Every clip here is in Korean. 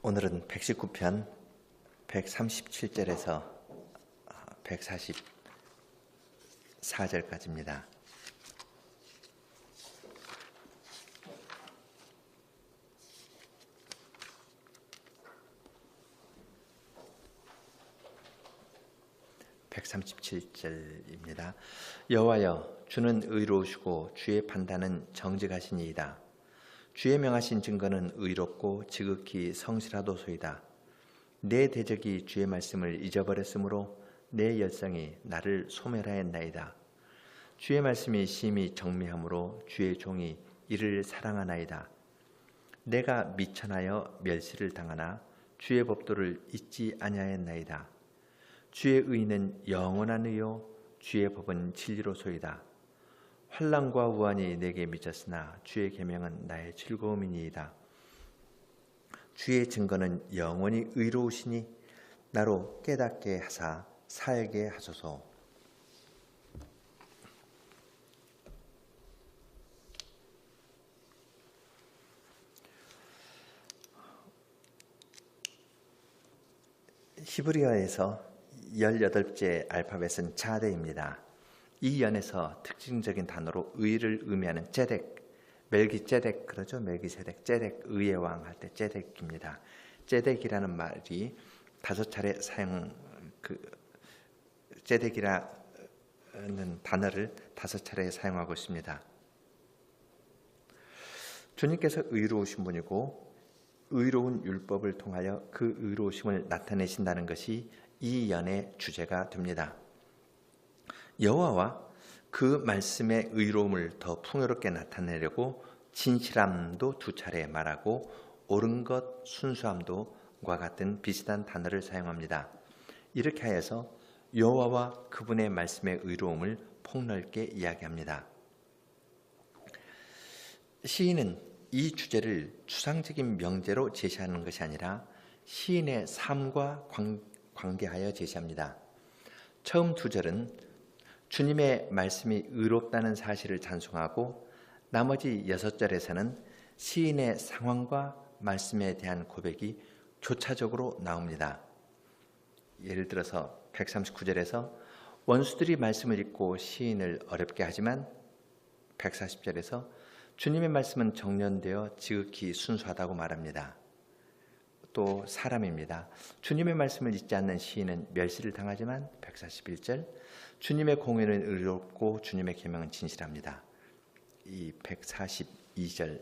오늘은 119편 137절에서 144절까지입니다. (137절입니다) 여호와여, 주는 의로우시고 주의 판단은 정직하시니이다. 주의 명하신 증거는 의롭고 지극히 성실하도소이다. 내 대적이 주의 말씀을 잊어버렸으므로 내 열성이 나를 소멸하였나이다. 주의 말씀이 심히 정밀하므로 주의 종이 이를 사랑하나이다. 내가 미천하여 멸시를 당하나 주의 법도를 잊지 아니하였나이다. 주의 의는 영원한 의요 주의 법은 진리로소이다. 환난과 우환이 내게 미쳤으나 주의 계명은 나의 즐거움이니이다. 주의 증거는 영원히 의로우시니 나로 깨닫게 하사 살게 하소서. 히브리어에서 18째 알파벳은 자데입니다. 이 연에서 특징적인 단어로 의를 의미하는 제덱, 멜기제덱 그러죠. 멜기세덱, 제덱, 의의 왕 할 때 제덱입니다. 제덱이라는 말이 5차례 제덱이라는 단어를 5차례 사용하고 있습니다. 주님께서 의로우신 분이고 의로운 율법을 통하여 그 의로우심을 나타내신다는 것이 이 연의 주제가 됩니다. 여호와와 그 말씀의 의로움을 더 풍요롭게 나타내려고 진실함도 2차례 말하고 옳은 것, 순수함도과 같은 비슷한 단어를 사용합니다. 이렇게 하여서 여호와와 그분의 말씀의 의로움을 폭넓게 이야기합니다. 시인은 이 주제를 추상적인 명제로 제시하는 것이 아니라 시인의 삶과 관계하여 제시합니다. 처음 2절은 주님의 말씀이 의롭다는 사실을 찬송하고 나머지 6절에서는 시인의 상황과 말씀에 대한 고백이 교차적으로 나옵니다. 예를 들어서 139절에서 원수들이 말씀을 읽고 시인을 어렵게 하지만 140절에서 주님의 말씀은 정련되어 지극히 순수하다고 말합니다. 또 사람입니다. 주님의 말씀을 잊지 않는 시인은 멸시를 당하지만 141절 주님의 공의는 의롭고 주님의 계명은 진실합니다. 이 142절입니다.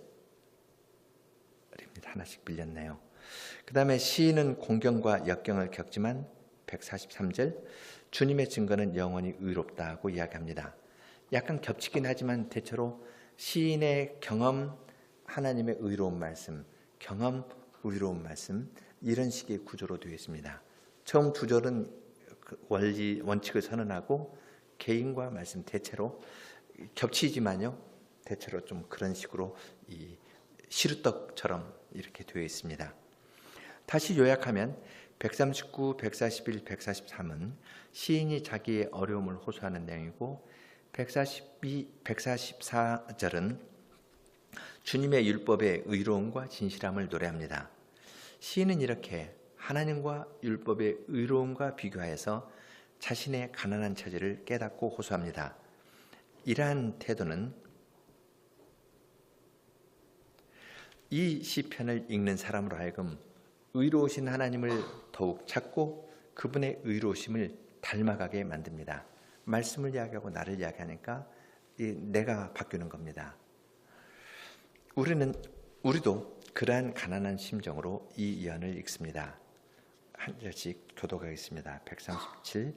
하나씩 빌렸네요. 그 다음에 시인은 공경과 역경을 겪지만 143절 주님의 증거는 영원히 의롭다고 이야기합니다. 약간 겹치긴 하지만 대체로 시인의 경험, 하나님의 의로운 말씀, 경험, 의로운 말씀 이런 식의 구조로 되어 있습니다. 처음 2절은 원칙을 선언하고 개인과 말씀 대체로 겹치지만요. 대체로 좀 그런 식으로 이 시루떡처럼 이렇게 되어 있습니다. 다시 요약하면 139, 141, 143은 시인이 자기의 어려움을 호소하는 내용이고 142, 144절은 주님의 율법의 의로움과 진실함을 노래합니다. 시인은 이렇게 하나님과 율법의 의로움과 비교하여서 자신의 가난한 처지를 깨닫고 호소합니다. 이러한 태도는 이 시편을 읽는 사람으로 하여금 의로우신 하나님을 더욱 찾고 그분의 의로우심을 닮아가게 만듭니다. 말씀을 이야기하고 나를 이야기하니까 내가 바뀌는 겁니다. 우리도 그러한 가난한 심정으로 이 예언을 읽습니다. 한 절씩 교독하겠습니다. 137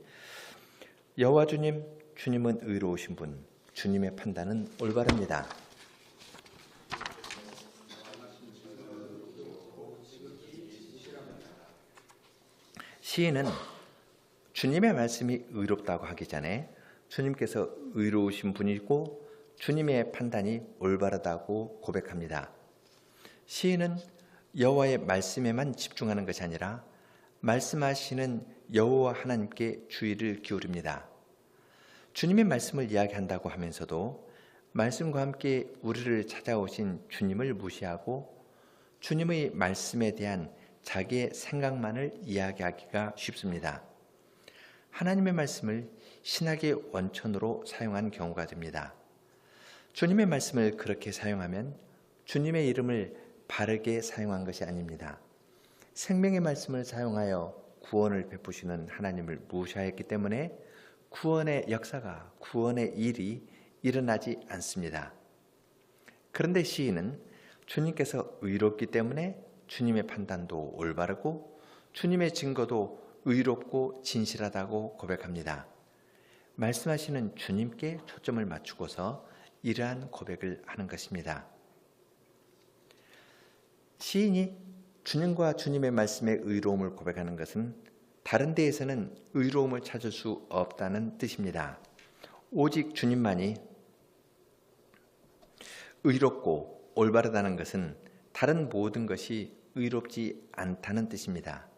여호와 주님, 주님은 의로우신 분, 주님의 판단은 올바릅니다. 시인은 주님의 말씀이 의롭다고 하기 전에 주님께서 의로우신 분이고 주님의 판단이 올바르다고 고백합니다. 시인은 여호와의 말씀에만 집중하는 것이 아니라 말씀하시는 여호와 하나님께 주의를 기울입니다. 주님의 말씀을 이야기한다고 하면서도 말씀과 함께 우리를 찾아오신 주님을 무시하고 주님의 말씀에 대한 자기의 생각만을 이야기하기가 쉽습니다. 하나님의 말씀을 신학의 원천으로 사용한 경우가 됩니다. 주님의 말씀을 그렇게 사용하면 주님의 이름을 바르게 사용한 것이 아닙니다. 생명의 말씀을 사용하여 구원을 베푸시는 하나님을 무시하였기 때문에 구원의 역사가, 구원의 일이 일어나지 않습니다. 그런데 시인은 주님께서 의롭기 때문에 주님의 판단도 올바르고 주님의 증거도 의롭고 진실하다고 고백합니다. 말씀하시는 주님께 초점을 맞추고서 이러한 고백을 하는 것입니다. 시인이 주님과 주님의 말씀의 의로움을 고백하는 것은 다른 데에서는 의로움을 찾을 수 없다는 뜻입니다. 오직 주님만이 의롭고 올바르다는 것은 다른 모든 것이 의롭지 않다는 뜻입니다.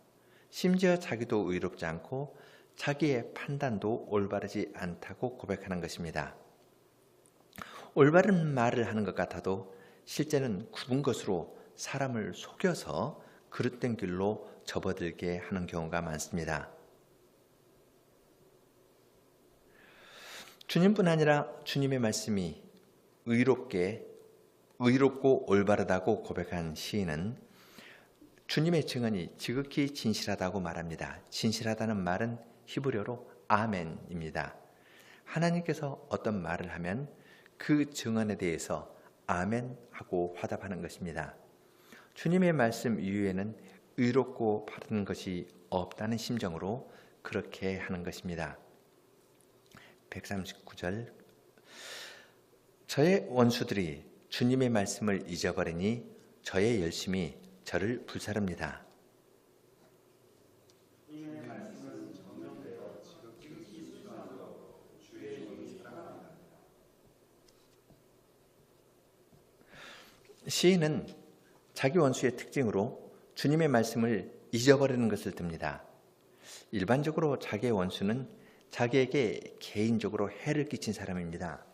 심지어 자기도 의롭지 않고 자기의 판단도 올바르지 않다고 고백하는 것입니다. 올바른 말을 하는 것 같아도 실제는 굽은 것으로 사람을 속여서 그릇된 길로 접어들게 하는 경우가 많습니다. 주님뿐 아니라 주님의 말씀이 의롭고 올바르다고 고백한 시인은 주님의 증언이 지극히 진실하다고 말합니다. 진실하다는 말은 히브리어로 아멘입니다. 하나님께서 어떤 말을 하면 그 증언에 대해서 아멘 하고 화답하는 것입니다. 주님의 말씀 이후에는 의롭고 바른 것이 없다는 심정으로 그렇게 하는 것입니다. 139절 저의 원수들이 주님의 말씀을 잊어버리니 저의 열심이 저를 불사릅니다. 시인은 자기 원수의 특징으로 주님의 말씀을 잊어버리는 것을 듭니다. 일반적으로 자기의 원수는 자기에게 개인적으로 해를 끼친 사람입니다.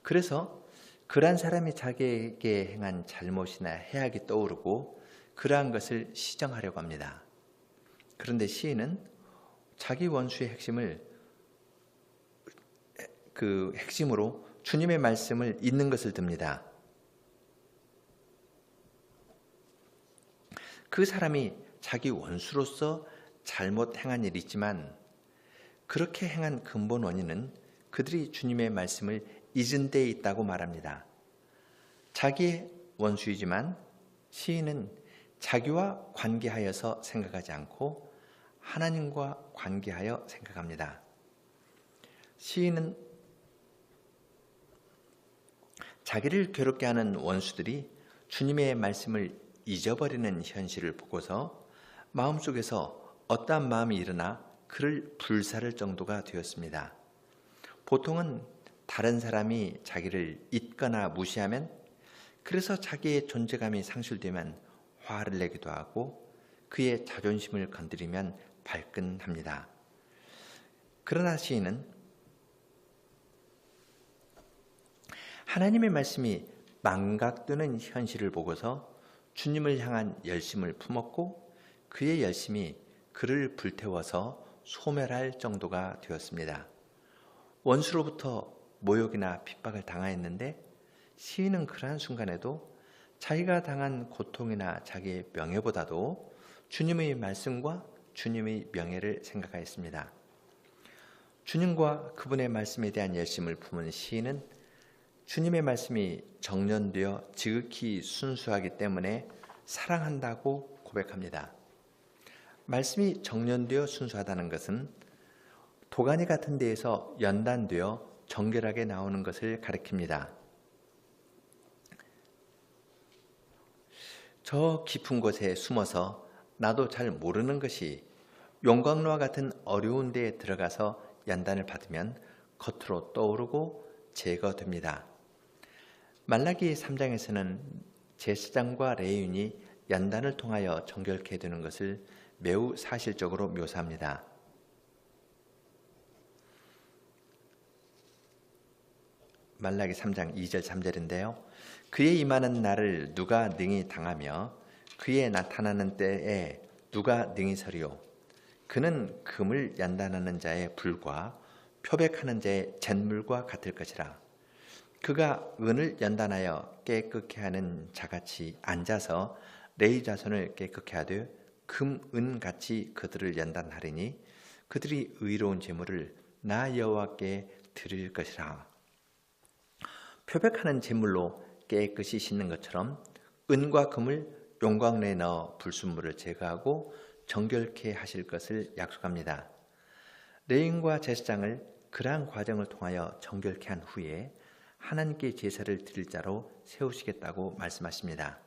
그래서 그러한 사람이 자기에게 행한 잘못이나 해악이 떠오르고 그러한 것을 시정하려고 합니다. 그런데 시인은 자기 원수의 핵심으로 주님의 말씀을 잊는 것을 듭니다. 그 사람이 자기 원수로서 잘못 행한 일이 있지만 그렇게 행한 근본 원인은 그들이 주님의 말씀을 잊은 데 있다고 말합니다. 자기의 원수이지만 시인은 자기와 관계하여서 생각하지 않고 하나님과 관계하여 생각합니다. 시인은 자기를 괴롭게 하는 원수들이 주님의 말씀을 잊어버리는 현실을 보고서 마음속에서 어떠한 마음이 일어나 그를 불사를 정도가 되었습니다. 보통은 다른 사람이 자기를 잊거나 무시하면 그래서 자기의 존재감이 상실되면 화를 내기도 하고 그의 자존심을 건드리면 발끈합니다. 그러나 시인은 하나님의 말씀이 망각되는 현실을 보고서 주님을 향한 열심을 품었고 그의 열심이 그를 불태워서 소멸할 정도가 되었습니다. 원수로부터 모욕이나 핍박을 당하였는데 시인은 그러한 순간에도 자기가 당한 고통이나 자기의 명예보다도 주님의 말씀과 주님의 명예를 생각하였습니다. 주님과 그분의 말씀에 대한 열심을 품은 시인은 주님의 말씀이 정련되어 지극히 순수하기 때문에 사랑한다고 고백합니다. 말씀이 정련되어 순수하다는 것은 도가니 같은 데에서 연단되어 정결하게 나오는 것을 가리킵니다. 저 깊은 곳에 숨어서 나도 잘 모르는 것이 용광로와 같은 어려운 데에 들어가서 연단을 받으면 겉으로 떠오르고 제거됩니다. 말라기 3장에서는 제사장과 레위인이 연단을 통하여 정결케 되는 것을 매우 사실적으로 묘사합니다. 말라기 3장 2절 3절인데요. 그의 임하는 날을 누가 능히 당하며 그의 나타나는 때에 누가 능히 서리요? 그는 금을 연단하는 자의 불과 표백하는 자의 잿물과 같을 것이라. 그가 은을 연단하여 깨끗게 하는 자같이 앉아서 레위 자손을 깨끗게 하되 금, 은같이 그들을 연단하리니 그들이 의로운 제물을 나 여호와께 드릴 것이라. 표백하는 제물로 깨끗이 씻는 것처럼 은과 금을 용광로에 넣어 불순물을 제거하고 정결케 하실 것을 약속합니다. 레위인과 제사장을 그러한 과정을 통하여 정결케 한 후에 하나님께 제사를 드릴 자로 세우시겠다고 말씀하십니다.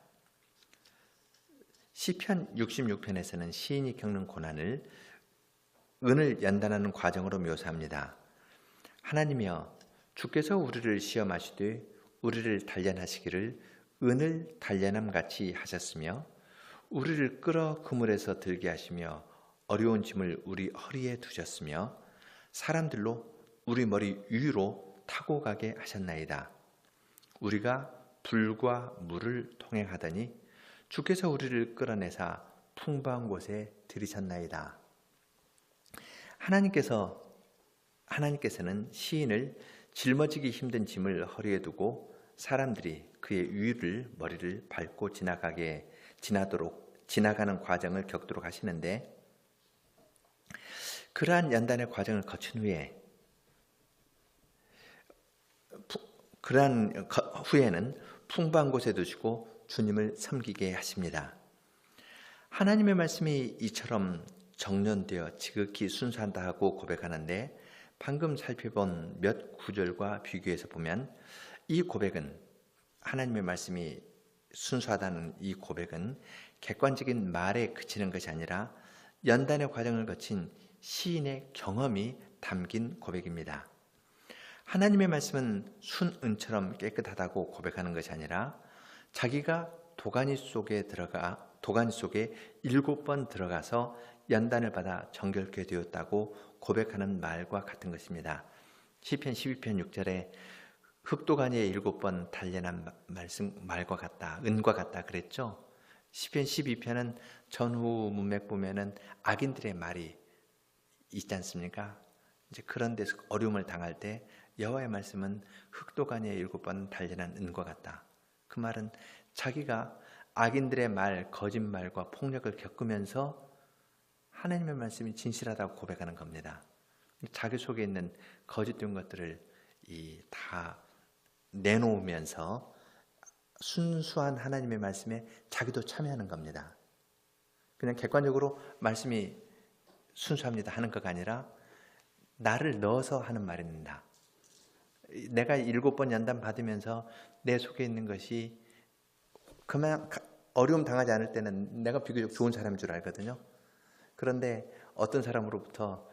시편 66편에서는 시인이 겪는 고난을 은을 연단하는 과정으로 묘사합니다. 하나님이여, 주께서 우리를 시험하시되 우리를 단련하시기를 은을 단련함같이 하셨으며 우리를 끌어 그물에서 들게 하시며 어려운 짐을 우리 허리에 두셨으며 사람들로 우리 머리 위로 타고 가게 하셨나이다. 우리가 불과 물을 통행하더니 주께서 우리를 끌어내사 풍부한 곳에 들이셨나이다. 하나님께서는 시인을 짊어지기 힘든 짐을 허리에 두고 사람들이 그의 위를 머리를 밟고 지나가는 과정을 겪도록 하시는데, 그러한 연단의 과정을 거친 후에는 풍부한 곳에 두시고 주님을 섬기게 하십니다. 하나님의 말씀이 이처럼 정련되어 지극히 순수하다 하고 고백하는데, 방금 살펴본 몇 구절과 비교해서 보면 이 고백은, 하나님의 말씀이 순수하다는 이 고백은 객관적인 말에 그치는 것이 아니라 연단의 과정을 거친 시인의 경험이 담긴 고백입니다. 하나님의 말씀은 순은처럼 깨끗하다고 고백하는 것이 아니라 자기가 도가니 속에 7번 들어가서 연단을 받아 정결케 되었다고 고백하는 말과 같은 것입니다. 시편 12편 6절에 흙도가니에 7번 단련한 말과 같다, 은과 같다 그랬죠. 시편 12편은 전후 문맥 보면은 악인들의 말이 있지 않습니까? 이제 그런 데서 어려움을 당할 때 여호와의 말씀은 흙도가니에 7번 단련한 은과 같다. 그 말은 자기가 악인들의 말, 거짓말과 폭력을 겪으면서 하나님의 말씀이 진실하다고 고백하는 겁니다. 자기 속에 있는 거짓된 것들을 다 내놓으면서 순수한 하나님의 말씀에 자기도 참여하는 겁니다. 그냥 객관적으로 말씀이 순수합니다 하는 것가 아니라 나를 넣어서 하는 말입니다. 내가 7번 연단 받으면서 내 속에 있는 것이 그만 어려움 당하지 않을 때는 내가 비교적 좋은 사람인 줄 알거든요. 그런데 어떤 사람으로부터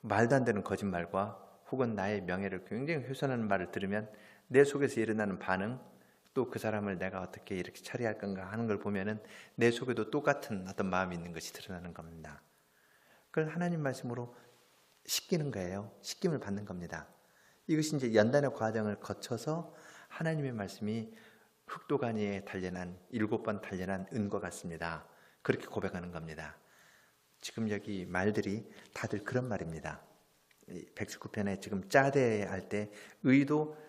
말도 안 되는 거짓말과 혹은 나의 명예를 굉장히 훼손하는 말을 들으면 내 속에서 일어나는 반응, 또 그 사람을 내가 어떻게 이렇게 처리할 건가 하는 걸 보면은 내 속에도 똑같은 어떤 마음이 있는 것이 드러나는 겁니다. 그걸 하나님 말씀으로 씻기는 거예요. 씻김을 받는 겁니다. 이것이 이제 연단의 과정을 거쳐서 하나님의 말씀이 흙도가니에 단련한 7번 단련한 은과 같습니다. 그렇게 고백하는 겁니다. 지금 여기 말들이 다들 그런 말입니다. 119편에 지금 짜대할 때 의도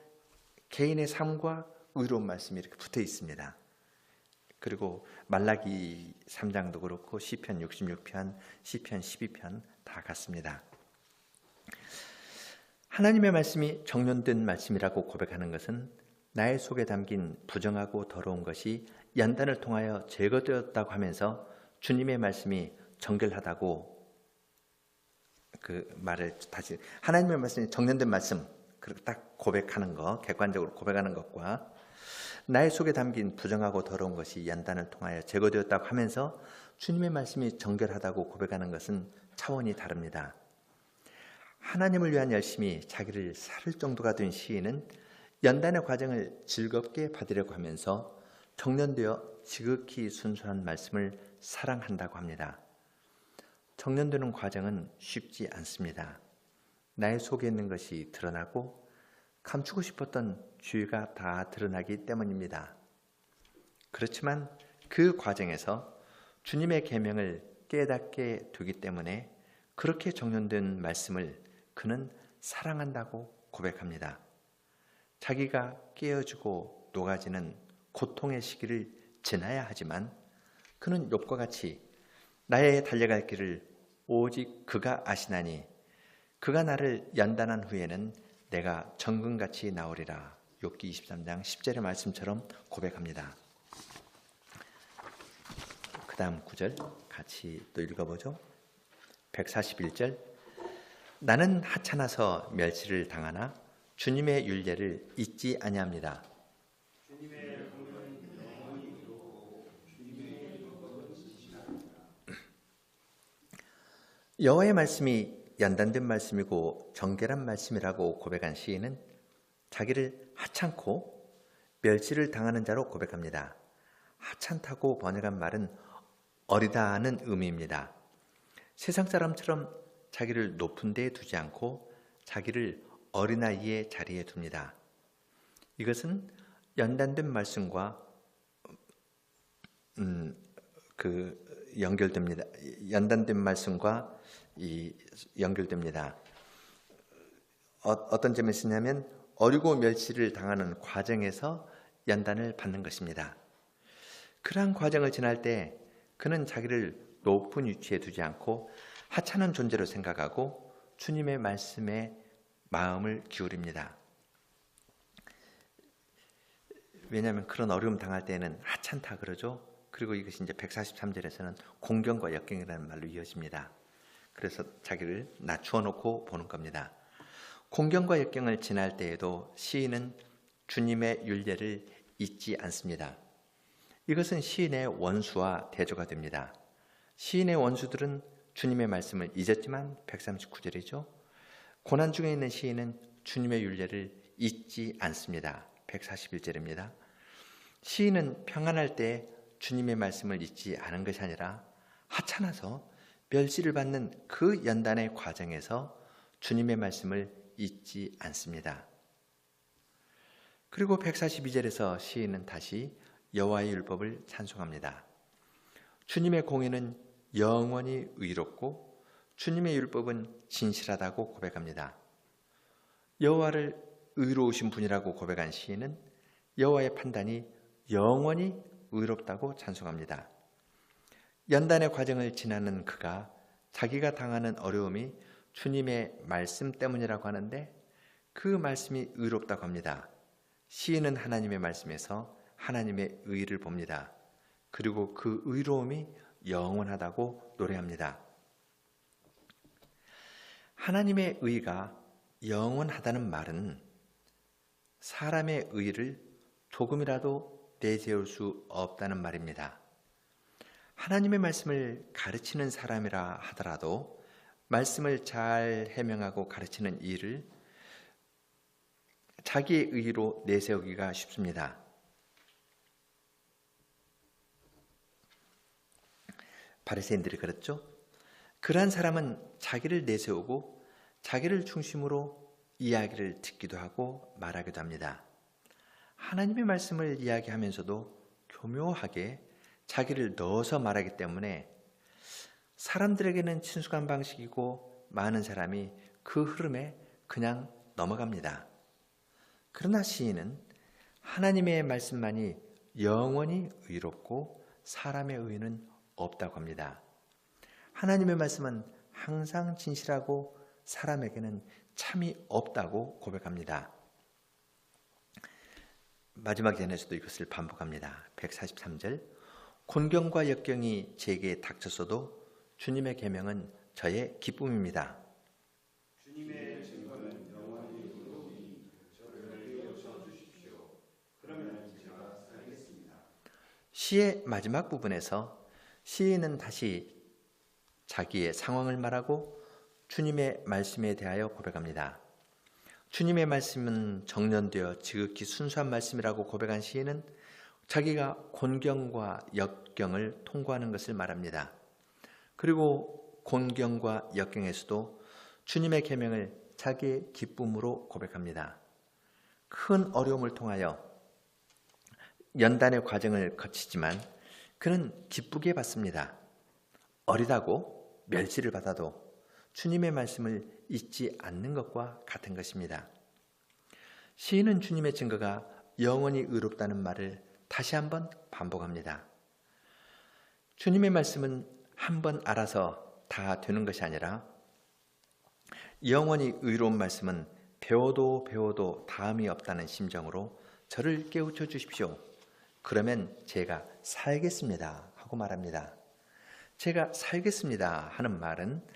개인의 삶과 의로운 말씀이 이렇게 붙어 있습니다. 그리고 말라기 3장도 그렇고 시편 66편, 시편 12편 다 같습니다. 하나님의 말씀이 정련된 말씀이라고 고백하는 것은 나의 속에 담긴 부정하고 더러운 것이 연단을 통하여 제거되었다고 하면서 주님의 말씀이 정결하다고 그 말을 다시, 하나님의 말씀이 정련된 말씀 딱 고백하는 것, 객관적으로 고백하는 것과 나의 속에 담긴 부정하고 더러운 것이 연단을 통하여 제거되었다고 하면서 주님의 말씀이 정결하다고 고백하는 것은 차원이 다릅니다. 하나님을 위한 열심이 자기를 살을 정도가 된 시인은 연단의 과정을 즐겁게 받으려고 하면서 정련되어 지극히 순수한 말씀을 사랑한다고 합니다. 정련되는 과정은 쉽지 않습니다. 나의 속에 있는 것이 드러나고 감추고 싶었던 죄가 다 드러나기 때문입니다. 그렇지만 그 과정에서 주님의 계명을 깨닫게 되기 때문에 그렇게 정돈된 말씀을 그는 사랑한다고 고백합니다. 자기가 깨어지고 녹아지는 고통의 시기를 지나야 하지만 그는 욥과 같이 나의 달려갈 길을 오직 그가 아시나니 그가 나를 연단한 후에는 내가 정금같이 나오리라. 욥기 23장 10절의 말씀처럼 고백합니다. 그 다음 9절 같이 또 읽어보죠. 141절 나는 하찮아서 멸시를 당하나 주님의 율례를 잊지 아니합니다. 여호와의 말씀이 연단된 말씀이고 정결한 말씀이라고 고백한 시인은 자기를 하찮고 멸시를 당하는 자로 고백합니다. 하찮다고 번역한 말은 어리다는 의미입니다. 세상 사람처럼 자기를 높은 데에 두지 않고 자기를 어린아이의 자리에 둡니다. 이것은 연단된 말씀과 연결됩니다. 연단된 말씀과 연결됩니다. 어떤 점에 쓰냐면 어리고 멸시를 당하는 과정에서 연단을 받는 것입니다. 그러한 과정을 지날 때 그는 자기를 높은 위치에 두지 않고 하찮은 존재로 생각하고 주님의 말씀에 마음을 기울입니다. 왜냐하면 그런 어려움 당할 때는 하찮다 그러죠. 그리고 이것이 이제 143절에서는 공경과 역경이라는 말로 이어집니다. 그래서 자기를 낮추어 놓고 보는 겁니다. 공경과 역경을 지날 때에도 시인은 주님의 율례를 잊지 않습니다. 이것은 시인의 원수와 대조가 됩니다. 시인의 원수들은 주님의 말씀을 잊었지만 139절이죠. 고난 중에 있는 시인은 주님의 율례를 잊지 않습니다. 141절입니다. 시인은 평안할 때 주님의 말씀을 잊지 않은 것이 아니라 하찮아서 멸시를 받는 그 연단의 과정에서 주님의 말씀을 잊지 않습니다. 그리고 142절에서 시인은 다시 여호와의 율법을 찬송합니다. 주님의 공의는 영원히 의롭고 주님의 율법은 진실하다고 고백합니다. 여호와를 의로우신 분이라고 고백한 시인은 여호와의 판단이 영원히 의롭다고 찬송합니다. 연단의 과정을 지나는 그가 자기가 당하는 어려움이 주님의 말씀 때문이라고 하는데 그 말씀이 의롭다고 합니다. 시인은 하나님의 말씀에서 하나님의 의를 봅니다. 그리고 그 의로움이 영원하다고 노래합니다. 하나님의 의가 영원하다는 말은 사람의 의를 조금이라도 내세울 수 없다는 말입니다. 하나님의 말씀을 가르치는 사람이라 하더라도 말씀을 잘 해명하고 가르치는 일을 자기의 의로 내세우기가 쉽습니다. 바리새인들이 그랬죠. 그러한 사람은 자기를 내세우고 자기를 중심으로 이야기를 듣기도 하고 말하기도 합니다. 하나님의 말씀을 이야기하면서도 교묘하게 자기를 넣어서 말하기 때문에 사람들에게는 친숙한 방식이고 많은 사람이 그 흐름에 그냥 넘어갑니다. 그러나 시인은 하나님의 말씀만이 영원히 의롭고 사람의 의는 없다고 합니다. 하나님의 말씀은 항상 진실하고 사람에게는 참이 없다고 고백합니다. 마지막 전에서도 이것을 반복합니다. 143절 곤경과 역경이 제게 닥쳤어도 주님의 계명은 저의 기쁨입니다. 주님의 증거는 영원히 의로우니 저를 깨우쳐 주십시오. 그러면 제가 살겠습니다. 시의 마지막 부분에서 시인은 다시 자기의 상황을 말하고 주님의 말씀에 대하여 고백합니다. 주님의 말씀은 정련되어 지극히 순수한 말씀이라고 고백한 시인은 자기가 곤경과 역경을 통과하는 것을 말합니다. 그리고 곤경과 역경에서도 주님의 계명을 자기의 기쁨으로 고백합니다. 큰 어려움을 통하여 연단의 과정을 거치지만 그는 기쁘게 받습니다. 어리다고 멸시를 받아도 주님의 말씀을 잊지 않는 것과 같은 것입니다. 시인은 주님의 증거가 영원히 의롭다는 말을 다시 한번 반복합니다. 주님의 말씀은 한번 알아서 다 되는 것이 아니라 영원히 의로운 말씀은 배워도 다음이 없다는 심정으로 저를 깨우쳐 주십시오. 그러면 제가 살겠습니다 하고 말합니다. 제가 살겠습니다 하는 말은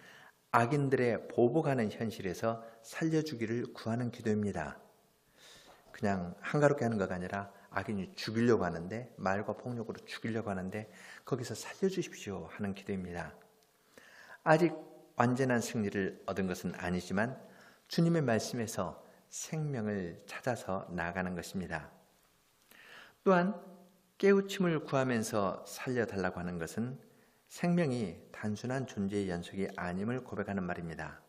악인들의 보복하는 현실에서 살려주기를 구하는 기도입니다. 그냥 한가롭게 하는 것가 아니라 악인이 죽이려고 하는데, 말과 폭력으로 죽이려고 하는데 거기서 살려주십시오 하는 기도입니다. 아직 완전한 승리를 얻은 것은 아니지만 주님의 말씀에서 생명을 찾아서 나아가는 것입니다. 또한 깨우침을 구하면서 살려달라고 하는 것은 생명이 단순한 존재의 연속이 아님을 고백하는 말입니다.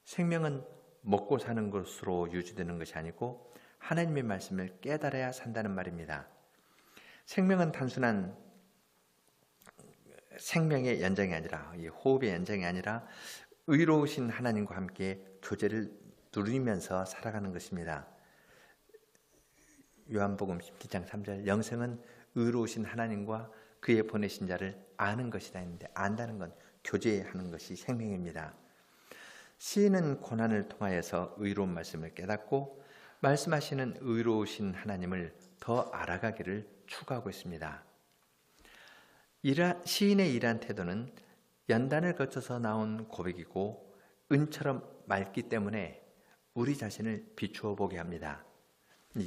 생명은 먹고 사는 것으로 유지되는 것이 아니고 하나님의 말씀을 깨달아야 산다는 말입니다. 생명은 단순한 생명의 연장이 아니라, 호흡의 연장이 아니라 의로우신 하나님과 함께 교제를 누리면서 살아가는 것입니다. 요한복음 17장 3절, 영생은 의로우신 하나님과 그의 보내신 자를 아는 것이다 했는데, 안다는 건 교제하는 것이 생명입니다. 시인은 고난을 통하여서 의로운 말씀을 깨닫고 말씀하시는 의로우신 하나님을 더 알아가기를 추구하고 있습니다. 시인의 이러한 태도는 연단을 거쳐서 나온 고백이고 은처럼 맑기 때문에 우리 자신을 비추어 보게 합니다.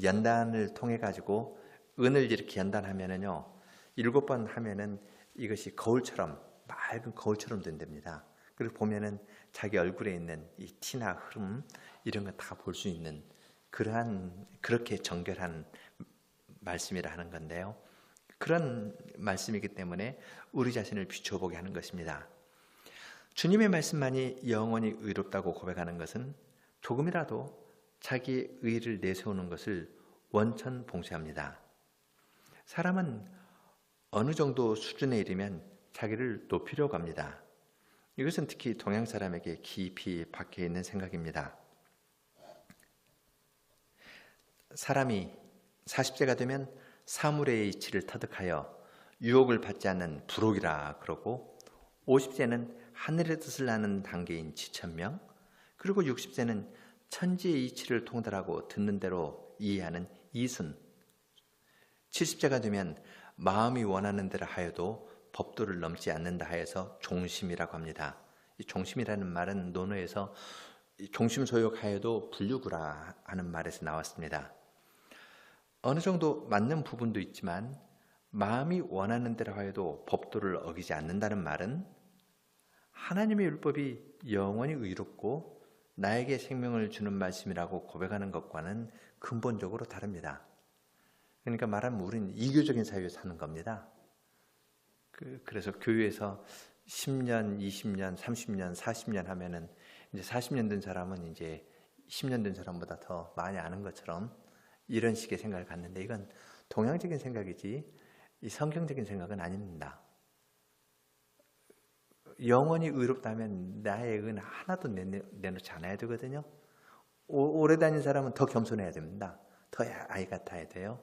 연단을 통해 가지고 은을 이렇게 연단하면은요, 7번 하면은 이것이 거울처럼, 맑은 거울처럼 된답니다. 그리고 보면은 자기 얼굴에 있는 이 티나 흐름 이런 거 다 볼 수 있는 그렇게 정결한 말씀이라 하는 건데요. 그런 말씀이기 때문에 우리 자신을 비추어 보게 하는 것입니다. 주님의 말씀만이 영원히 의롭다고 고백하는 것은 조금이라도 자기의 의를 내세우는 것을 원천 봉쇄합니다. 사람은 어느 정도 수준에 이르면 자기를 높이려고 합니다. 이것은 특히 동양 사람에게 깊이 박혀 있는 생각입니다. 사람이 40세가 되면 사물의 이치를 터득하여 유혹을 받지 않는 부록이라 그러고, 50세는 하늘의 뜻을 아는 단계인 지천명, 그리고 60세는 천지의 이치를 통달하고 듣는 대로 이해하는 이순, 70세가 되면 마음이 원하는 대로 하여도 법도를 넘지 않는다 하여서 종심이라고 합니다. 이 종심이라는 말은 논어에서 종심소욕하여도 불류구라 하는 말에서 나왔습니다. 어느 정도 맞는 부분도 있지만 마음이 원하는 대로 하여도 법도를 어기지 않는다는 말은 하나님의 율법이 영원히 의롭고 나에게 생명을 주는 말씀이라고 고백하는 것과는 근본적으로 다릅니다. 그러니까 말하면 우리는 이교적인 사회에 사는 겁니다. 그래서 교회에서 10년, 20년, 30년, 40년 하면은 이제 40년 된 사람은 이제 10년 된 사람보다 더 많이 아는 것처럼 이런 식의 생각을 갖는데, 이건 동양적인 생각이지 이 성경적인 생각은 아닙니다. 영원히 의롭다면 나의 은 하나도 내놓지 않아야 되거든요. 오래 다닌 사람은 더 겸손해야 됩니다. 더 아이 같아야 돼요.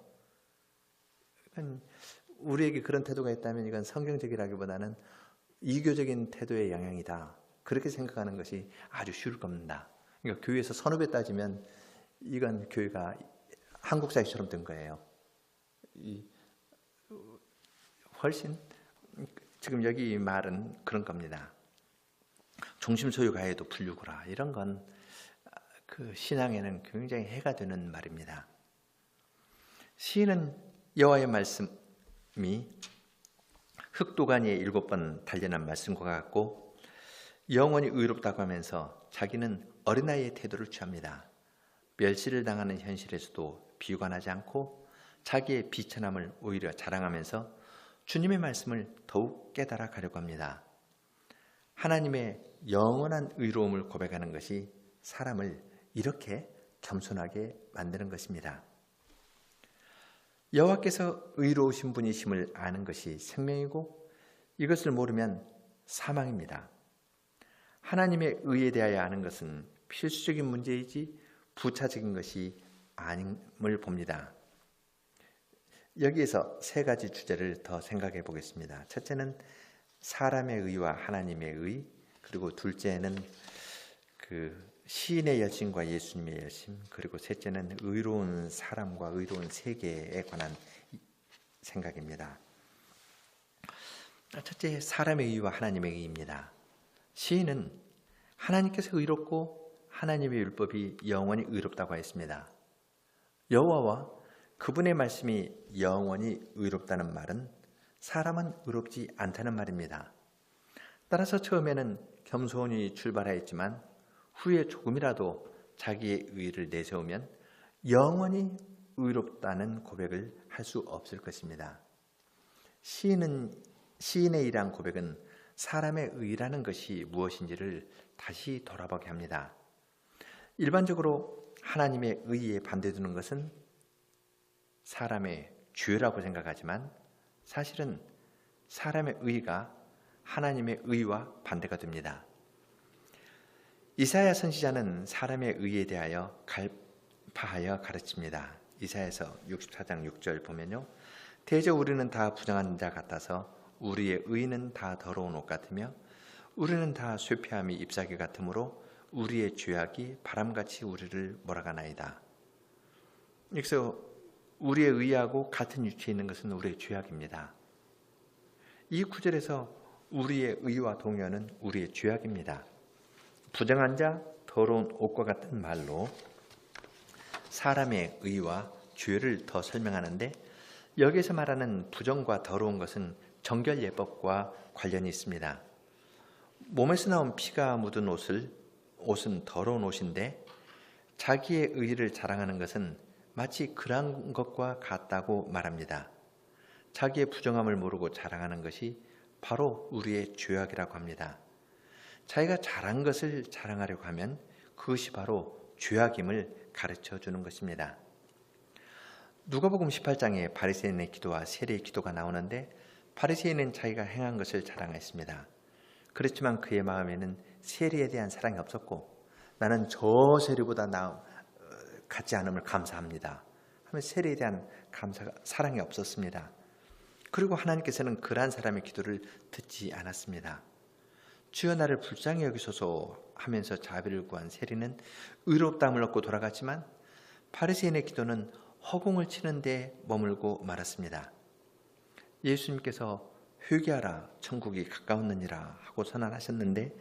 우리에게 그런 태도가 있다면 이건 성경적이라기보다는 이교적인 태도의 영향이다, 그렇게 생각하는 것이 아주 쉬울 겁니다. 그러니까 교회에서 선후배 따지면 이건 교회가 한국 사회처럼 된 거예요. 훨씬 지금 여기 이 말은 그런 겁니다. 종심소유가해도 불류구라, 이런 건 그 신앙에는 굉장히 해가 되는 말입니다. 시인은 여호와의 말씀이 흑도가니에 7번 단련한 말씀과 같고 영원히 의롭다고 하면서 자기는 어린아이의 태도를 취합니다. 멸시를 당하는 현실에서도 비관하지 않고 자기의 비천함을 오히려 자랑하면서 주님의 말씀을 더욱 깨달아 가려고 합니다. 하나님의 영원한 의로움을 고백하는 것이 사람을 이렇게 겸손하게 만드는 것입니다. 여호와께서 의로우신 분이심을 아는 것이 생명이고 이것을 모르면 사망입니다. 하나님의 의에 대하여 아는 것은 필수적인 문제이지 부차적인 것이 아님을 봅니다. 여기에서 세 가지 주제를 더 생각해 보겠습니다. 첫째는 사람의 의와 하나님의 의, 그리고 둘째는 시인의 열심과 예수님의 열심, 그리고 셋째는 의로운 사람과 의로운 세계에 관한 생각입니다. 첫째, 사람의 의와 하나님의 의입니다. 시인은 하나님께서 의롭고 하나님의 율법이 영원히 의롭다고 했습니다. 여호와와 그분의 말씀이 영원히 의롭다는 말은 사람은 의롭지 않다는 말입니다. 따라서 처음에는 겸손히 출발하였지만 후에 조금이라도 자기의 의를 내세우면 영원히 의롭다는 고백을 할 수 없을 것입니다. 시인의 이러한 고백은 사람의 의라는 것이 무엇인지를 다시 돌아보게 합니다. 일반적으로 하나님의 의에 반대되는 것은 사람의 죄라고 생각하지만 사실은 사람의 의가 하나님의 의와 반대가 됩니다. 이사야 선지자는 사람의 의에 대하여 갈파하여 가르칩니다. 이사야서 64장 6절 보면요, 대저 우리는 다 부정한 자 같아서 우리의 의는 다 더러운 옷 같으며 우리는 다 쇠폐함이 잎사귀 같으므로 우리의 죄악이 바람같이 우리를 몰아가나이다. 여기서 우리의 의하고 같은 위치에 있는 것은 우리의 죄악입니다. 이 구절에서 우리의 의와 동요는 우리의 죄악입니다. 부정한 자, 더러운 옷과 같은 말로 사람의 의와 죄를 더 설명하는데, 여기서 말하는 부정과 더러운 것은 정결예법과 관련이 있습니다. 몸에서 나온 피가 묻은 옷은 더러운 옷인데 자기의 의를 자랑하는 것은 마치 그런 것과 같다고 말합니다. 자기의 부정함을 모르고 자랑하는 것이 바로 우리의 죄악이라고 합니다. 자기가 잘한 것을 자랑하려고 하면 그것이 바로 죄악임을 가르쳐 주는 것입니다. 누가복음 18장에 바리새인의 기도와 세리의 기도가 나오는데, 바리새인은 자기가 행한 것을 자랑했습니다. 그렇지만 그의 마음에는 세리에 대한 사랑이 없었고, 나는 저 세리보다 같지 않음을 감사합니다 하면 세리에 대한 사랑이 없었습니다. 그리고 하나님께서는 그러한 사람의 기도를 듣지 않았습니다. 주여 나를 불쌍히 여기소서 하면서 자비를 구한 세리는 의롭다함을 얻고 돌아갔지만, 바리새인의 기도는 허공을 치는데 머물고 말았습니다. 예수님께서 회개하라 천국이 가까웠느니라 하고 선언하셨는데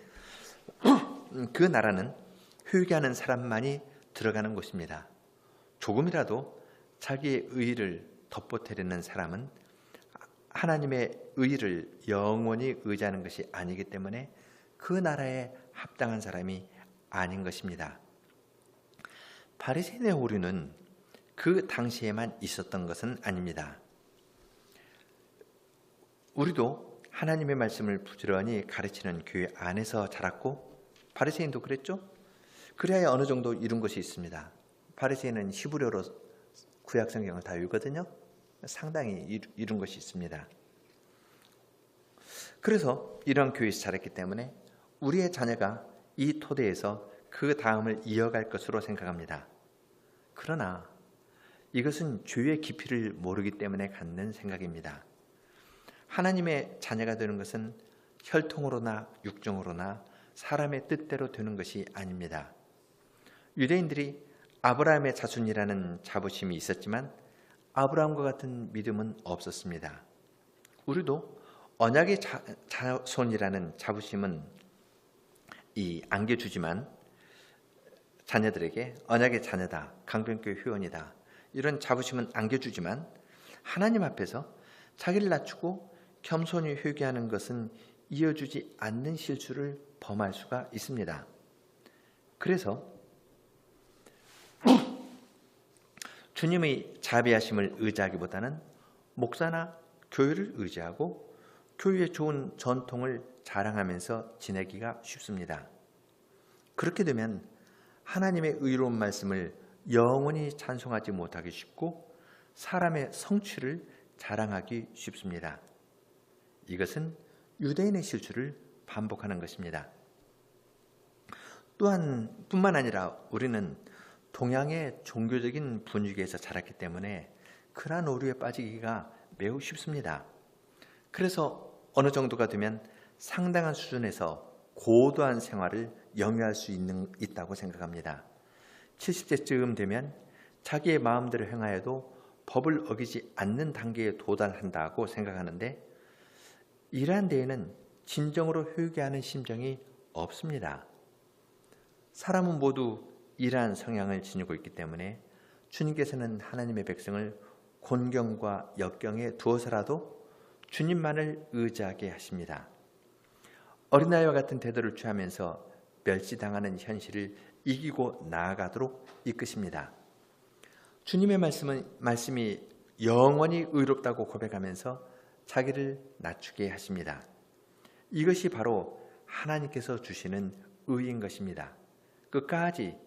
그 나라는 회개하는 사람만이 들어가는 곳입니다. 조금이라도 자기의 의를 덧보태려는 사람은 하나님의 의를 영원히 의지하는 것이 아니기 때문에 그 나라에 합당한 사람이 아닌 것입니다. 바리새인의 오류는 그 당시에만 있었던 것은 아닙니다. 우리도 하나님의 말씀을 부지런히 가르치는 교회 안에서 자랐고, 바리새인도 그랬죠? 그래야 어느 정도 이룬 것이 있습니다. 바리새인은 히브리어로 구약 성경을 다 읽거든요. 상당히 이룬 것이 있습니다. 그래서 이런 교회에서 자랐기 때문에 우리의 자녀가 이 토대에서 그 다음을 이어갈 것으로 생각합니다. 그러나 이것은 죄의 깊이를 모르기 때문에 갖는 생각입니다. 하나님의 자녀가 되는 것은 혈통으로나 육정으로나 사람의 뜻대로 되는 것이 아닙니다. 유대인들이 아브라함의 자손이라는 자부심이 있었지만 아브라함과 같은 믿음은 없었습니다. 우리도 언약의 자손이라는 자부심은 안겨주지만 자녀들에게 언약의 자녀다, 강변교회 회원이다, 이런 자부심은 안겨주지만 하나님 앞에서 자기를 낮추고 겸손히 회개하는 것은 이어주지 않는 실수를 범할 수가 있습니다. 그래서 주님의 자비하심을 의지하기보다는 목사나 교회를 의지하고 교회의 좋은 전통을 자랑하면서 지내기가 쉽습니다. 그렇게 되면 하나님의 의로운 말씀을 영원히 찬송하지 못하기 쉽고 사람의 성취를 자랑하기 쉽습니다. 이것은 유대인의 실수를 반복하는 것입니다. 뿐만 아니라 우리는 동양의 종교적인 분위기에서 자랐기 때문에 그러한 오류에 빠지기가 매우 쉽습니다. 그래서 어느 정도가 되면 상당한 수준에서 고도한 생활을 영위할 수 있다고 생각합니다. 70세쯤 되면 자기의 마음대로 행하여도 법을 어기지 않는 단계에 도달한다고 생각하는데, 이러한 데에는 진정으로 회개하는 심정이 없습니다. 사람은 모두 이러한 성향을 지니고 있기 때문에 주님께서는 하나님의 백성을 곤경과 역경에 두어서라도 주님만을 의지하게 하십니다. 어린아이와 같은 태도를 취하면서 멸시당하는 현실을 이기고 나아가도록 이끄십니다. 주님의 말씀이 영원히 의롭다고 고백하면서 자기를 낮추게 하십니다. 이것이 바로 하나님께서 주시는 의인 것입니다. 끝까지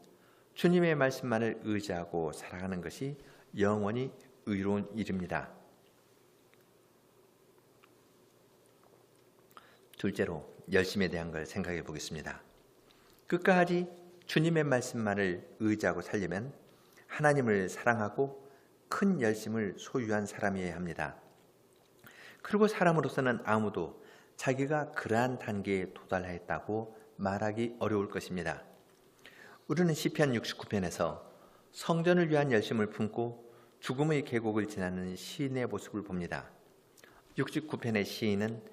주님의 말씀만을 의지하고 살아가는 것이 영원히 의로운 일입니다. 둘째로 열심에 대한 걸 생각해 보겠습니다. 끝까지 주님의 말씀만을 의지하고 살려면 하나님을 사랑하고 큰 열심을 소유한 사람이어야 합니다. 그리고 사람으로서는 아무도 자기가 그러한 단계에 도달했다고 말하기 어려울 것입니다. 우리는 시편 69편에서 성전을 위한 열심을 품고 죽음의 계곡을 지나는 시인의 모습을 봅니다. 69편의 시인은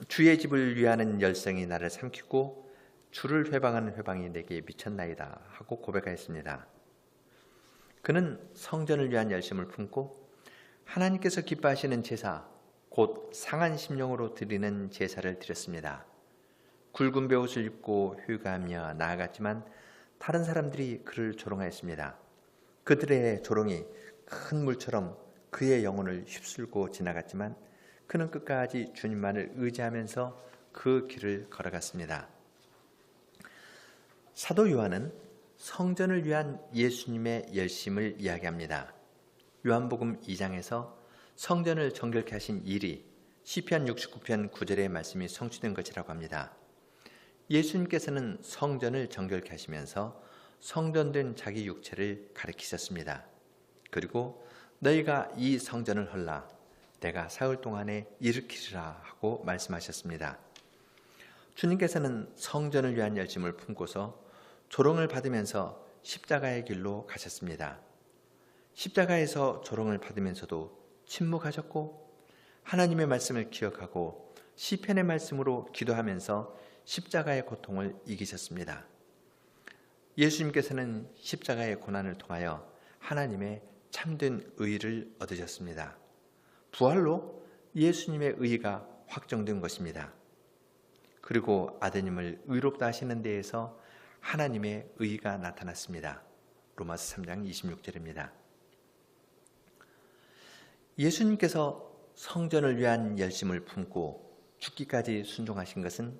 주의 집을 위하는 열성이 나를 삼키고 주를 회방하는 회방이 내게 미쳤나이다 하고 고백하였습니다. 그는 성전을 위한 열심을 품고 하나님께서 기뻐하시는 제사, 곧 상한 심령으로 드리는 제사를 드렸습니다. 굵은 베옷을 입고 휴가하며 나아갔지만 다른 사람들이 그를 조롱하였습니다. 그들의 조롱이 큰 물처럼 그의 영혼을 휩쓸고 지나갔지만 그는 끝까지 주님만을 의지하면서 그 길을 걸어갔습니다. 사도 요한은 성전을 위한 예수님의 열심을 이야기합니다. 요한복음 2장에서 성전을 정결케 하신 일이 시편 69편 9절의 말씀이 성취된 것이라고 합니다. 예수님께서는 성전을 정결케 하시면서 성전된 자기 육체를 가리키셨습니다. 그리고 너희가 이 성전을 헐라 내가 사흘 동안에 일으키리라 하고 말씀하셨습니다. 주님께서는 성전을 위한 열심을 품고서 조롱을 받으면서 십자가의 길로 가셨습니다. 십자가에서 조롱을 받으면서도 침묵하셨고 하나님의 말씀을 기억하고 시편의 말씀으로 기도하면서 십자가의 고통을 이기셨습니다. 예수님께서는 십자가의 고난을 통하여 하나님의 참된 의를 얻으셨습니다. 부활로 예수님의 의가 확정된 것입니다. 그리고 아드님을 의롭다 하시는 데에서 하나님의 의가 나타났습니다. 로마서 3장 26절입니다. 예수님께서 성전을 위한 열심을 품고 죽기까지 순종하신 것은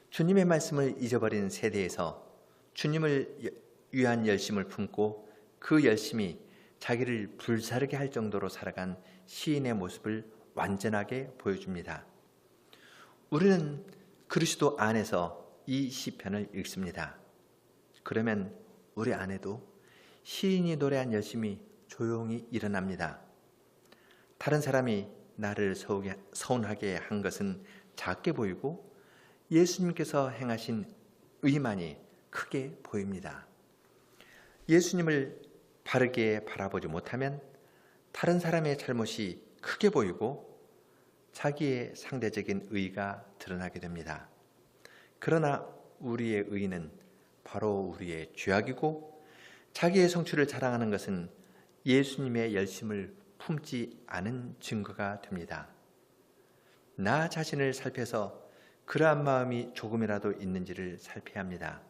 주님의 말씀을 잊어버린 세대에서 주님을 위한 열심을 품고 그 열심이 자기를 불사르게 할 정도로 살아간 시인의 모습을 완전하게 보여줍니다. 우리는 그리스도 안에서 이 시편을 읽습니다. 그러면 우리 안에도 시인이 노래한 열심이 조용히 일어납니다. 다른 사람이 나를 서운하게 한 것은 작게 보이고 예수님께서 행하신 의만이 크게 보입니다. 예수님을 바르게 바라보지 못하면 다른 사람의 잘못이 크게 보이고 자기의 상대적인 의가 드러나게 됩니다. 그러나 우리의 의는 바로 우리의 죄악이고 자기의 성취를 자랑하는 것은 예수님의 열심을 품지 않은 증거가 됩니다. 나 자신을 살펴서 그러한 마음이 조금이라도 있는지를 살펴야 합니다.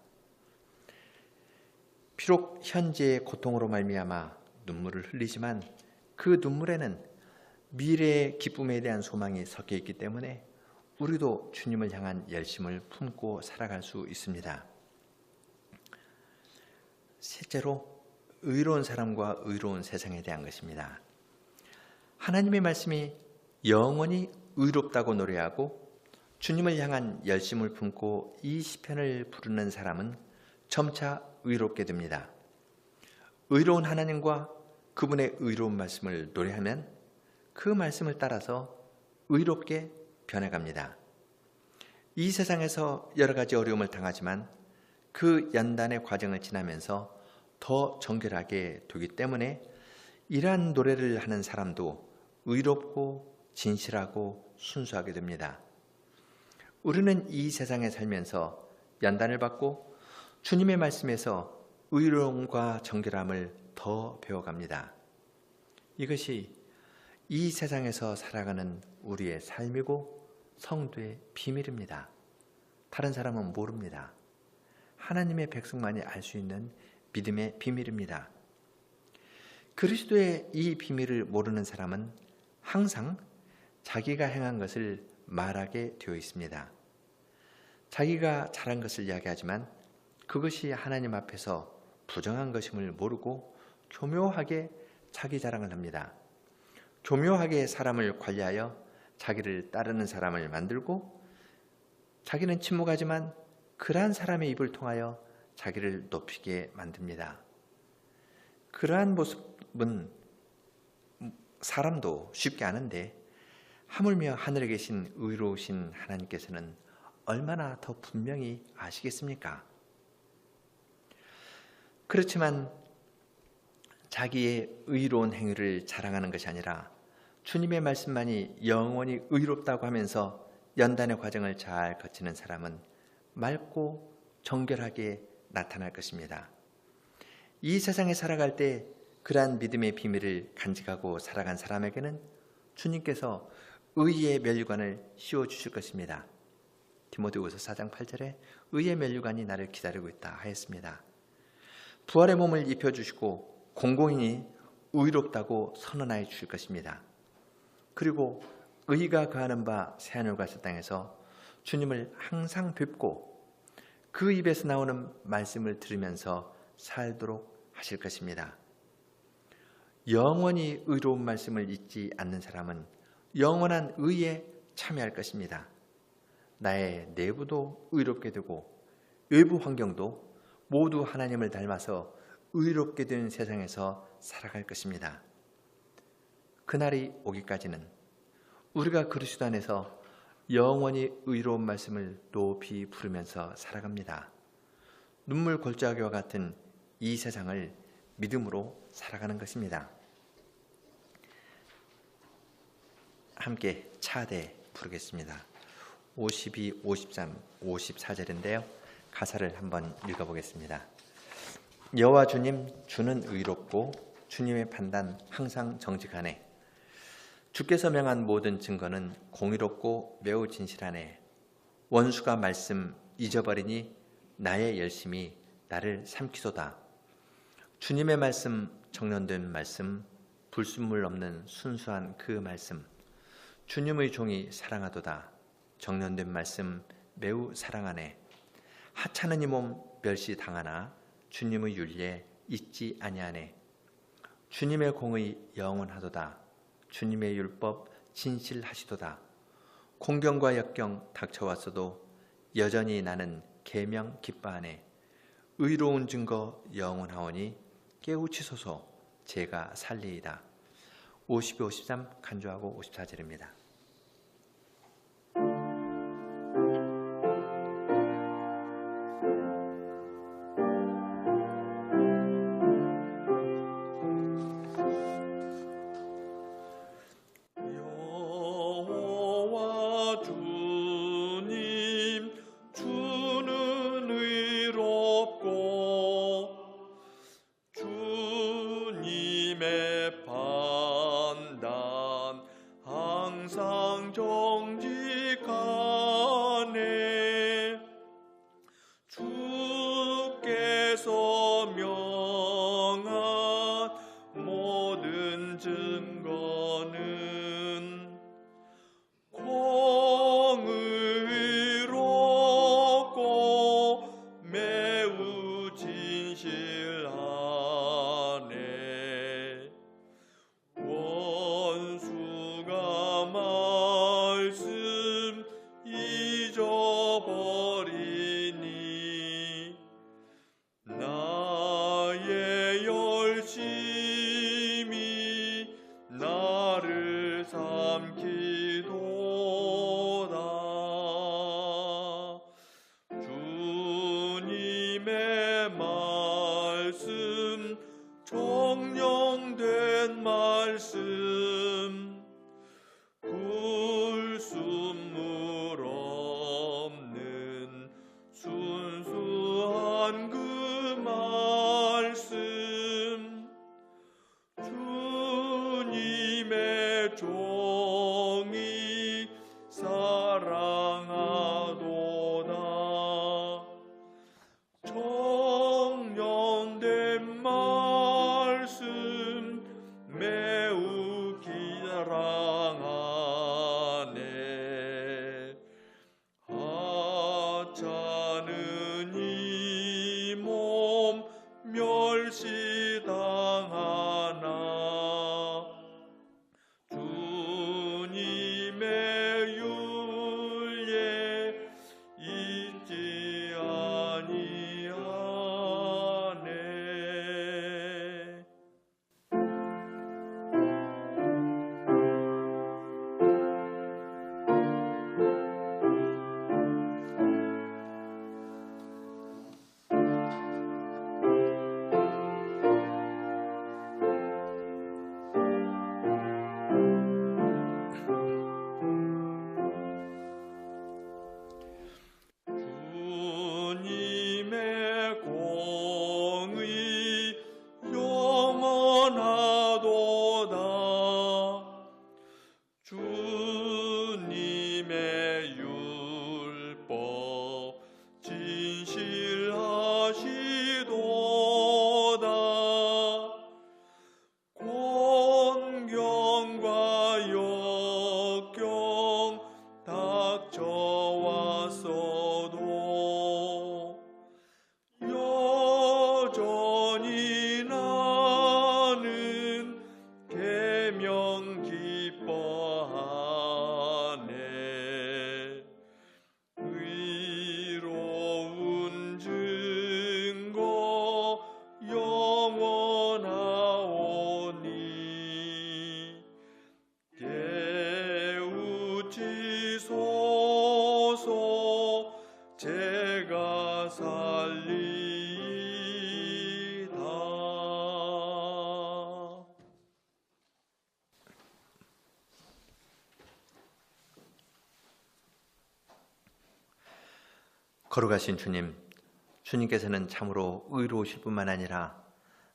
비록 현재의 고통으로 말미암아 눈물을 흘리지만 그 눈물에는 미래의 기쁨에 대한 소망이 섞여 있기 때문에 우리도 주님을 향한 열심을 품고 살아갈 수 있습니다. 셋째로 의로운 사람과 의로운 세상에 대한 것입니다. 하나님의 말씀이 영원히 의롭다고 노래하고 주님을 향한 열심을 품고 이 시편을 부르는 사람은 점차 의롭게 됩니다. 의로운 하나님과 그분의 의로운 말씀을 노래하면 그 말씀을 따라서 의롭게 변해갑니다. 이 세상에서 여러 가지 어려움을 당하지만 그 연단의 과정을 지나면서 더 정결하게 되기 때문에 이러한 노래를 하는 사람도 의롭고 진실하고 순수하게 됩니다. 우리는 이 세상에 살면서 연단을 받고 주님의 말씀에서 의로움과 정결함을 더 배워갑니다. 이것이 이 세상에서 살아가는 우리의 삶이고 성도의 비밀입니다. 다른 사람은 모릅니다. 하나님의 백성만이 알 수 있는 믿음의 비밀입니다. 그리스도의 이 비밀을 모르는 사람은 항상 자기가 행한 것을 말하게 되어 있습니다. 자기가 잘한 것을 이야기하지만 그것이 하나님 앞에서 부정한 것임을 모르고 교묘하게 자기 자랑을 합니다. 교묘하게 사람을 관리하여 자기를 따르는 사람을 만들고 자기는 침묵하지만 그러한 사람의 입을 통하여 자기를 높이게 만듭니다. 그러한 모습은 사람도 쉽게 아는데 하물며 하늘에 계신 의로우신 하나님께서는 얼마나 더 분명히 아시겠습니까? 그렇지만 자기의 의로운 행위를 자랑하는 것이 아니라 주님의 말씀만이 영원히 의롭다고 하면서 연단의 과정을 잘 거치는 사람은 맑고 정결하게 나타날 것입니다. 이 세상에 살아갈 때 그러한 믿음의 비밀을 간직하고 살아간 사람에게는 주님께서 의의 면류관을 씌워주실 것입니다. 디모데후서 4장 8절에 의의 면류관이 나를 기다리고 있다 하였습니다. 부활의 몸을 입혀주시고 공공인이 의롭다고 선언하여 주실 것입니다. 그리고 의가 거하는 바 새하늘과 새 땅에서 주님을 항상 뵙고 그 입에서 나오는 말씀을 들으면서 살도록 하실 것입니다. 영원히 의로운 말씀을 잊지 않는 사람은 영원한 의에 참여할 것입니다. 나의 내부도 의롭게 되고 외부 환경도 모두 하나님을 닮아서 의롭게 된 세상에서 살아갈 것입니다. 그날이 오기까지는 우리가 그리스도 안에서 영원히 의로운 말씀을 높이 부르면서 살아갑니다. 눈물 골짜기와 같은 이 세상을 믿음으로 살아가는 것입니다. 함께 차대 부르겠습니다. 52, 53, 54절인데요. 가사를 한번 읽어보겠습니다. 여호와 주님, 주는 의롭고 주님의 판단 항상 정직하네. 주께서 명한 모든 증거는 공의롭고 매우 진실하네. 원수가 말씀 잊어버리니 나의 열심이 나를 삼키도다. 주님의 말씀, 정련된 말씀, 불순물 없는 순수한 그 말씀, 주님의 종이 사랑하도다. 정련된 말씀 매우 사랑하네. 하찮은 이 몸 멸시당하나 주님의 윤리에 잊지 아니하네. 주님의 공의 영원하도다. 주님의 율법 진실하시도다. 공경과 역경 닥쳐왔어도 여전히 나는 계명 기뻐하네. 의로운 증거 영원하오니 깨우치소서. 제가 살리이다. 52, 53 간주하고 54절입니다. 원수 삼기도다. 주님의 말씀, 정령된 말씀, 불순물 없는 순수한 그 말씀, 주님의 종이 사랑하도다. 정령된 말씀 매우 기랑하네. 하찮은 이 몸 멸시당하나 주님의 윤례 잊지 아니하네. 주님의 공의 영원하도다. 주님의 율법 진실하시도다. 권경과 역경 닥쳐왔어도 여전히 나는 계명 기뻐하네. 의로운 증거 영원하오니 깨우치소서 제가 살리이다. 거룩하신 주님, 주님께서는 참으로 의로우실 뿐만 아니라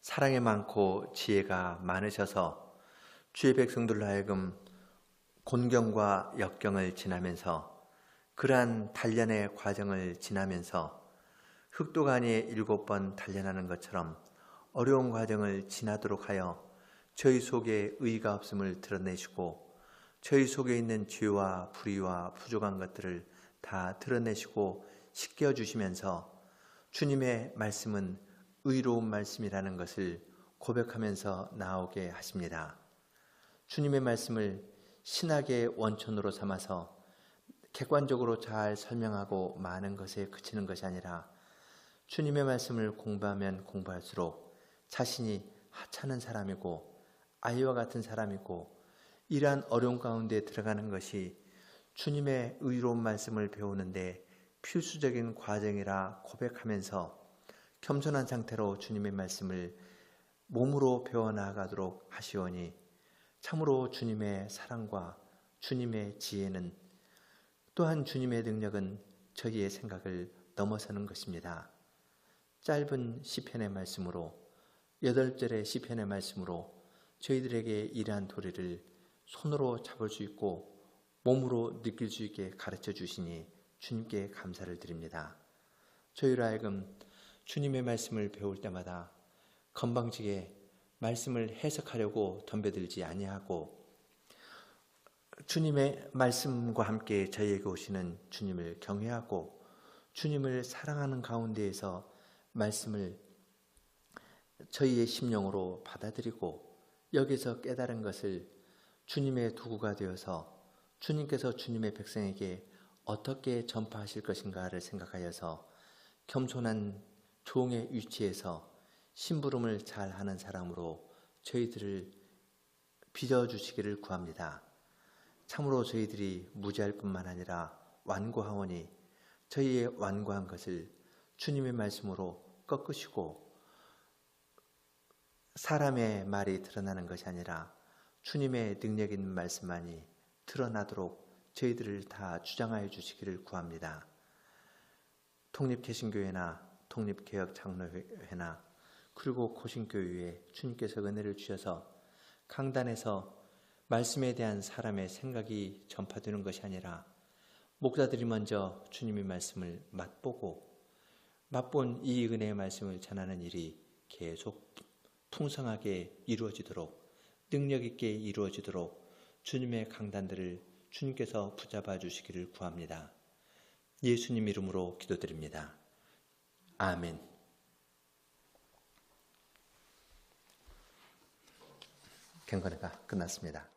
사랑이 많고 지혜가 많으셔서 주의 백성들로 하여금 곤경과 역경을 지나면서 그러한 단련의 과정을 지나면서 흑도가니에 7번 단련하는 것처럼 어려운 과정을 지나도록 하여 저희 속에 의가 없음을 드러내시고 저희 속에 있는 죄와 불의와 부족한 것들을 다 드러내시고 씻겨주시면서 주님의 말씀은 의로운 말씀이라는 것을 고백하면서 나오게 하십니다. 주님의 말씀을 신학의 원천으로 삼아서 객관적으로 잘 설명하고 많은 것에 그치는 것이 아니라 주님의 말씀을 공부하면 공부할수록 자신이 하찮은 사람이고 아이와 같은 사람이고 이러한 어려운 가운데 들어가는 것이 주님의 의로운 말씀을 배우는데 필수적인 과정이라 고백하면서 겸손한 상태로 주님의 말씀을 몸으로 배워나가도록 하시오니 참으로 주님의 사랑과 주님의 지혜는 또한 주님의 능력은 저희의 생각을 넘어서는 것입니다. 짧은 시편의 말씀으로 8절의 시편의 말씀으로 저희들에게 이러한 도리를 손으로 잡을 수 있고 몸으로 느낄 수 있게 가르쳐 주시니 주님께 감사를 드립니다. 저희로 하여금 주님의 말씀을 배울 때마다 건방지게 말씀을 해석하려고 덤벼들지 아니하고 주님의 말씀과 함께 저희에게 오시는 주님을 경외하고 주님을 사랑하는 가운데에서 말씀을 저희의 심령으로 받아들이고 여기서 깨달은 것을 주님의 도구가 되어서 주님께서 주님의 백성에게 어떻게 전파하실 것인가를 생각하여서 겸손한 종의 위치에서 심부름을 잘 하는 사람으로 저희들을 빚어주시기를 구합니다. 참으로 저희들이 무지할 뿐만 아니라 완고하오니 저희의 완고한 것을 주님의 말씀으로 꺾으시고 사람의 말이 드러나는 것이 아니라 주님의 능력 있는 말씀만이 드러나도록 저희들을 다 주장하여 주시기를 구합니다. 통립개신교회나 통립개혁장로회나 그리고 고신교회에 주님께서 은혜를 주셔서 강단에서 말씀에 대한 사람의 생각이 전파되는 것이 아니라 목사들이 먼저 주님의 말씀을 맛본 이 은혜의 말씀을 전하는 일이 계속 풍성하게 이루어지도록 능력 있게 이루어지도록 주님의 강단들을 주님께서 붙잡아 주시기를 구합니다. 예수님 이름으로 기도드립니다. 아멘. 경건회가 끝났습니다.